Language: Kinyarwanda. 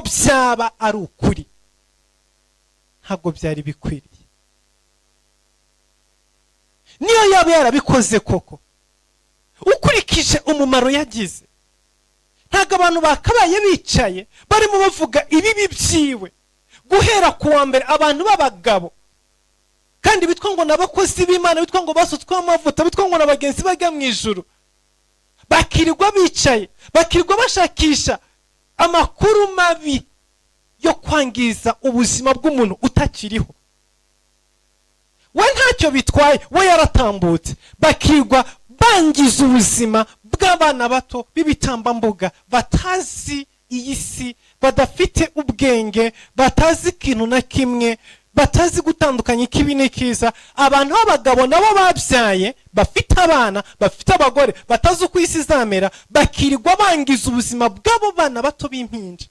byaba ari ukuri ntabwo byari bikwiriye. Niyo yaba yarabikoze koko ukurikije umumaro yagize, ntabwo abantu bakabaye bicaye barimo bavuga ibibi byiwe guhera ku wa mbere. Abantu b'abagabo kandi bitwa ngo n'abakozi b'Imana, bitwa ngo basutsweho amavuta, bitwa ngo n'abagenzi bajya mu ijuru, bakirirwa bicaye, bakirirwa bashakisha amakuru mabi yo kwangiza ubuzima bw'umuntu utakiriho. We ntacyo bitwaye, we yaratambutse, bakirwa bangiza ubuzima bw'abana bato b'ibitambambuga batazi iyi si, badafite ubwenge, batazi ikintu na kimwe, batazi gutandukanya ikibi n'ikiza. Abantu b'abagabo nabo babyaye, bafite abana, bafite abagore, batazi uko isi izamera, bakirirwa bangiza ubuzima bw'abo bana bato b'impinja.